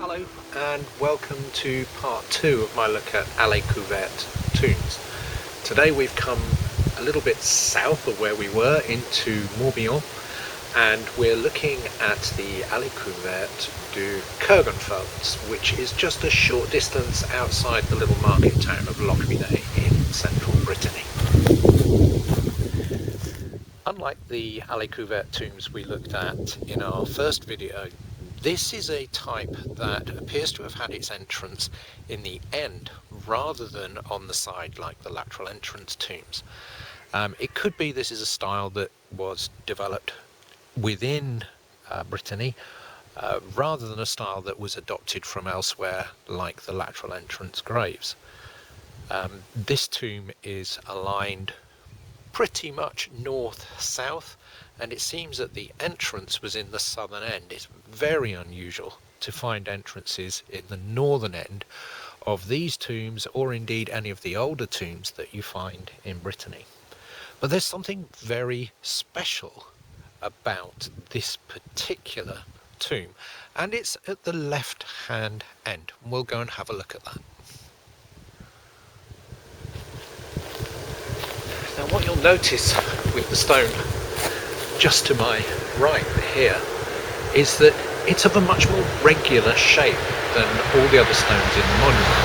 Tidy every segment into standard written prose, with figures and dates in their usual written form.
Hello and welcome to part 2 of my look at Allée Couverte tombs. Today we've come a little bit south of where we were into Morbihan, and we're looking at the Allée Couverte du Kurganfurth, which is just a short distance outside the little market town of Lochmine in central Brittany. Unlike the Allée Couverte tombs we looked at in our first video, this is a type that appears to have had its entrance in the end rather than on the side like the lateral entrance tombs. It could be this is a style that was developed within Brittany rather than a style that was adopted from elsewhere like the lateral entrance graves. This tomb is aligned pretty much north-south, and it seems that the entrance was in the southern end. It's very unusual to find entrances in the northern end of these tombs, or indeed any of the older tombs that you find in Brittany. But there's something very special about this particular tomb, and it's at the left-hand end. We'll go and have a look at that. Now what you'll notice with the stone just to my right here is that it's of a much more regular shape than all the other stones in the monument.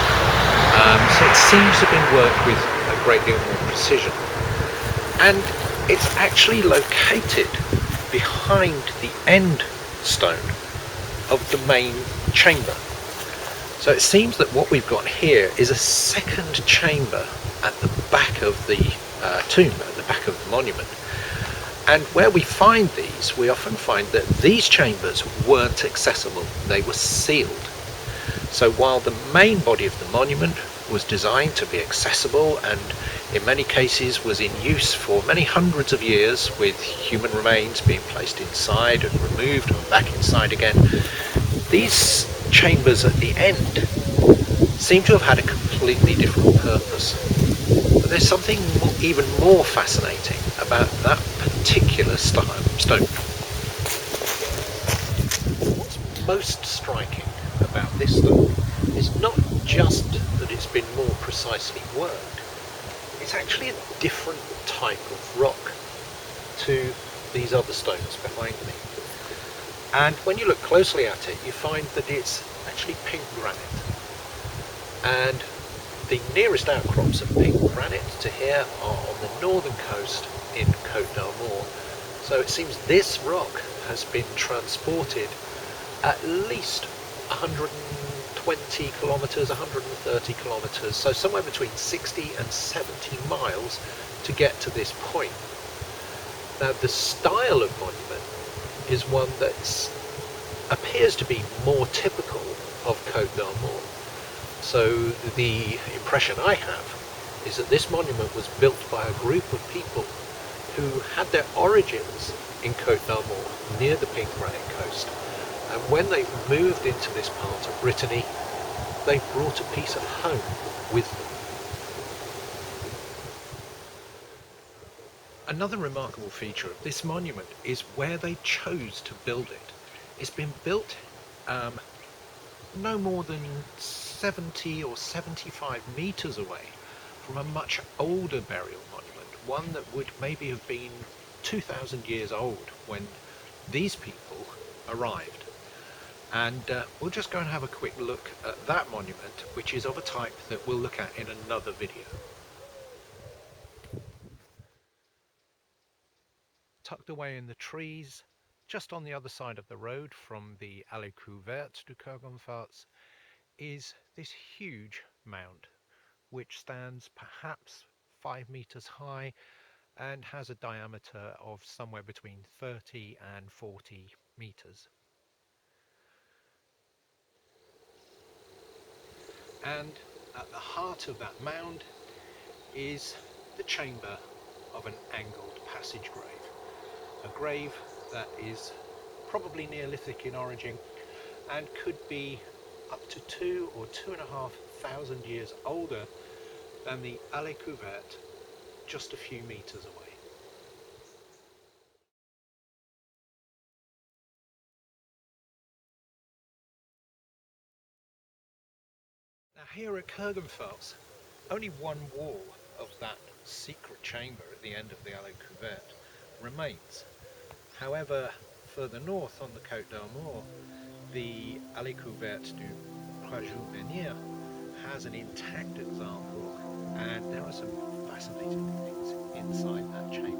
So it seems to have been worked with a great deal more precision. And it's actually located behind the end stone of the main chamber. So it seems that what we've got here is a second chamber at the back of the tomb, at the back of the monument. And where we find these, we often find that these chambers weren't accessible, they were sealed. So while the main body of the monument was designed to be accessible and in many cases was in use for many hundreds of years, with human remains being placed inside and removed and back inside again, these chambers at the end seem to have had a completely different purpose. But there's something even more fascinating about that particular stone. What's most striking about this stone is not just that it's been more precisely worked, it's actually a different type of rock to these other stones behind me. And when you look closely at it, you find that it's actually pink granite. And the nearest outcrops of pink granite to here are on the northern coast in Côte d'Armor. So it seems this rock has been transported at least 120 kilometres, 130 kilometres, so somewhere between 60 and 70 miles to get to this point. Now the style of monument is one that appears to be more typical of Côte d'Armor. So the impression I have is that this monument was built by a group of people who had their origins in Côte d'Armor, near the pink granite coast. And when they moved into this part of Brittany, they brought a piece of home with them. Another remarkable feature of this monument is where they chose to build it. It's been built no more than 70 or 75 meters away from a much older burial monument, one that would maybe have been 2,000 years old when these people arrived. And we'll just go and have a quick look at that monument, which is of a type that we'll look at in another video. Tucked away in the trees, just on the other side of the road from the Allée Couverte du Kurganfurth, is this huge mound, which stands perhaps 5 meters high and has a diameter of somewhere between 30 and 40 meters. And at the heart of that mound is the chamber of an angled passage grave. A grave that is probably Neolithic in origin and could be up to 2 or 2,500 years older than the Allée Couverte just a few meters away. Now here at Kurgenfels, only one wall of that secret chamber at the end of the Allée Couverte remains. However, further north on the Côte d'Armor, the Allée Couverte du Croix-Menhir has an intact example, and there are some fascinating things inside that chamber.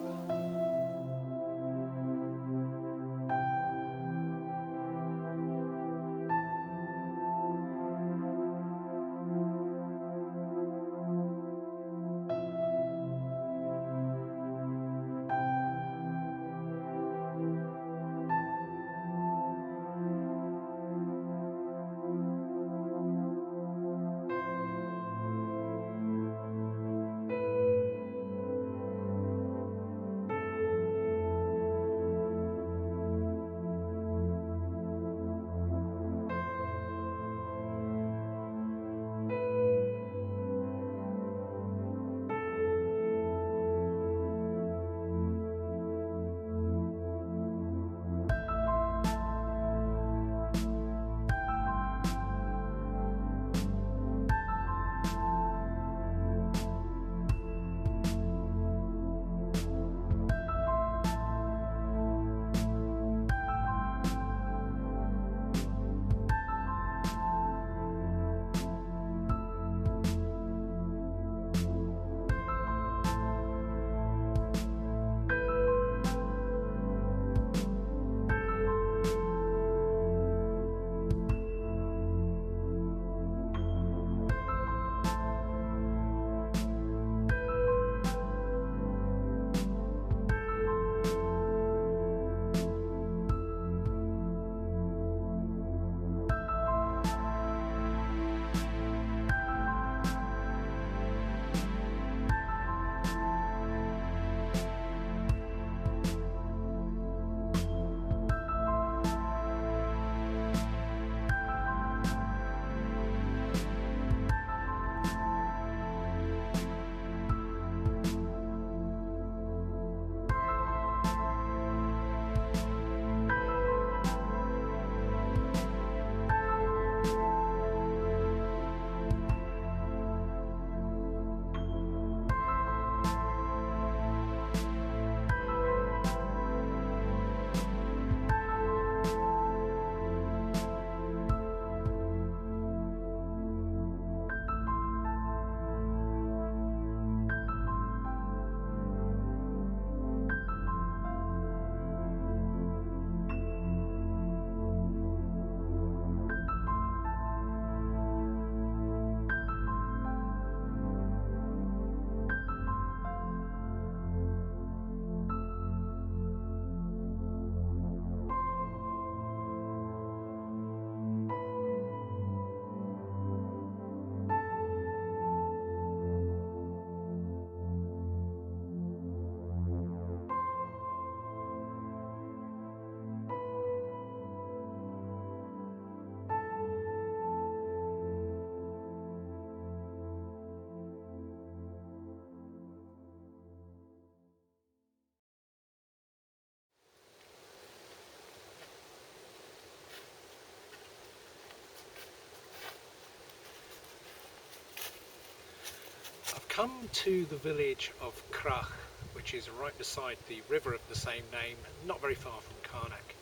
Come to the village of Crach, which is right beside the river of the same name, not very far from Carnac,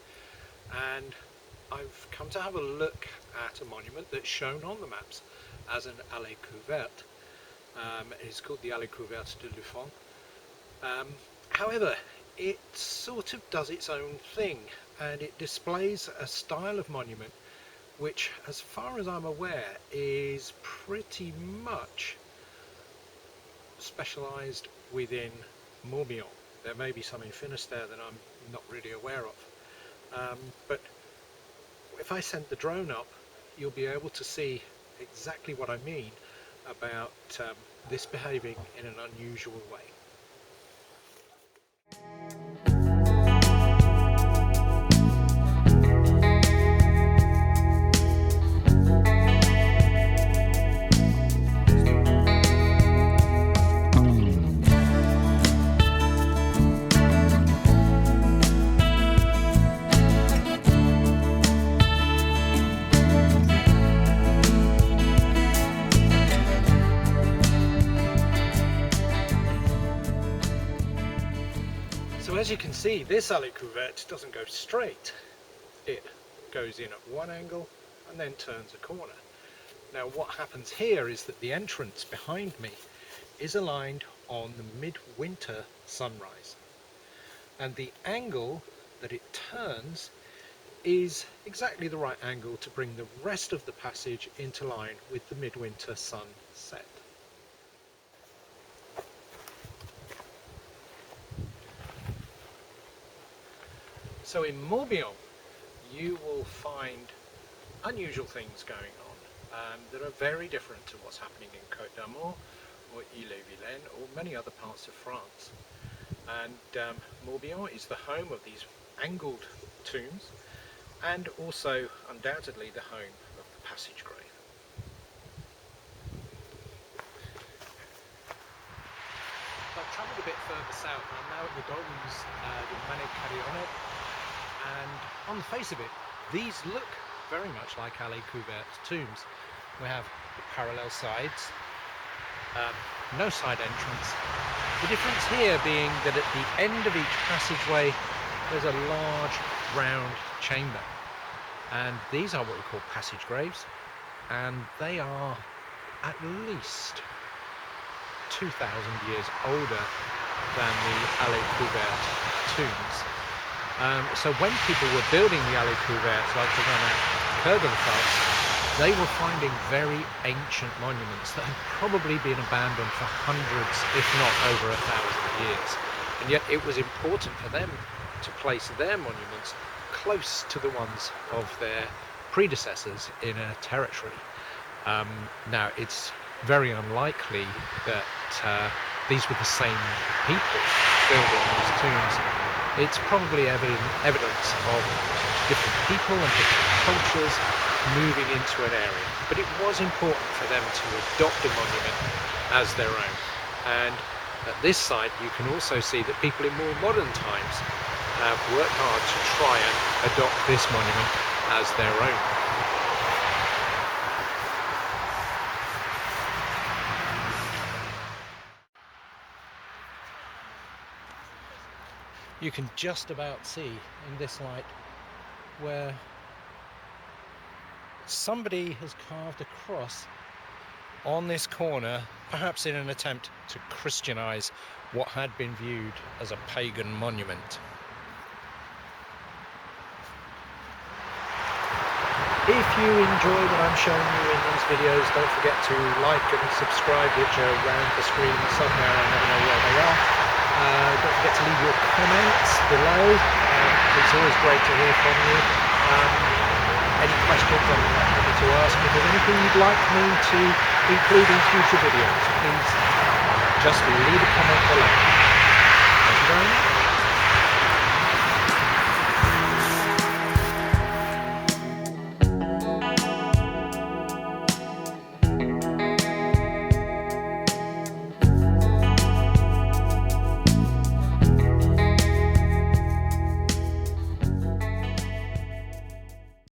and I've come to have a look at a monument that's shown on the maps as an Allée Couverte. It's called the Allée Couverte de Lufon. However, it sort of does its own thing, and it displays a style of monument which, as far as I'm aware, is pretty much specialised within Morbihan. There may be some in Finisterre that I'm not really aware of, but if I send the drone up, you'll be able to see exactly what I mean about this behaving in an unusual way. as you can see, this alley couverte doesn't go straight. It goes in at one angle and then turns a corner. Now what happens here is that the entrance behind me is aligned on the midwinter sunrise, and the angle that it turns is exactly the right angle to bring the rest of the passage into line with the midwinter sunset. So in Morbihan you will find unusual things going on that are very different to what's happening in Côte d'Armor or Ille-et-Vilaine or many other parts of France. And Morbihan is the home of these angled tombs, and also undoubtedly the home of the passage grave. I've travelled a bit further south. I'm now at the Domes de Manet-Carillonnette, and on the face of it, these look very much like alley couverte tombs. We have the parallel sides, no side entrance. The difference here being that at the end of each passageway there's a large round chamber, and these are what we call passage graves, and they are at least 2,000 years older than the alley couverte tombs. So when people were building the alley couvertes, like the one at Kurganfeld, they were finding very ancient monuments that had probably been abandoned for hundreds, if not over 1,000 years. And yet it was important for them to place their monuments close to the ones of their predecessors in a territory. Now it's very unlikely that these were the same people building these tombs. It's probably evidence of different people and different cultures moving into an area, but it was important for them to adopt a monument as their own. And at this site you can also see that people in more modern times have worked hard to try and adopt this monument as their own. You can just about see in this light where somebody has carved a cross on this corner, perhaps in an attempt to Christianize what had been viewed as a pagan monument. If you enjoy what I'm showing you in these videos, don't forget to like and subscribe, which are around the screen somewhere, I never know where they are. Don't forget to leave your comments below. It's always great to hear from you. Any questions I'm happy to ask. If there's anything you'd like me to include in future videos, please just leave a comment below. Thank you very much.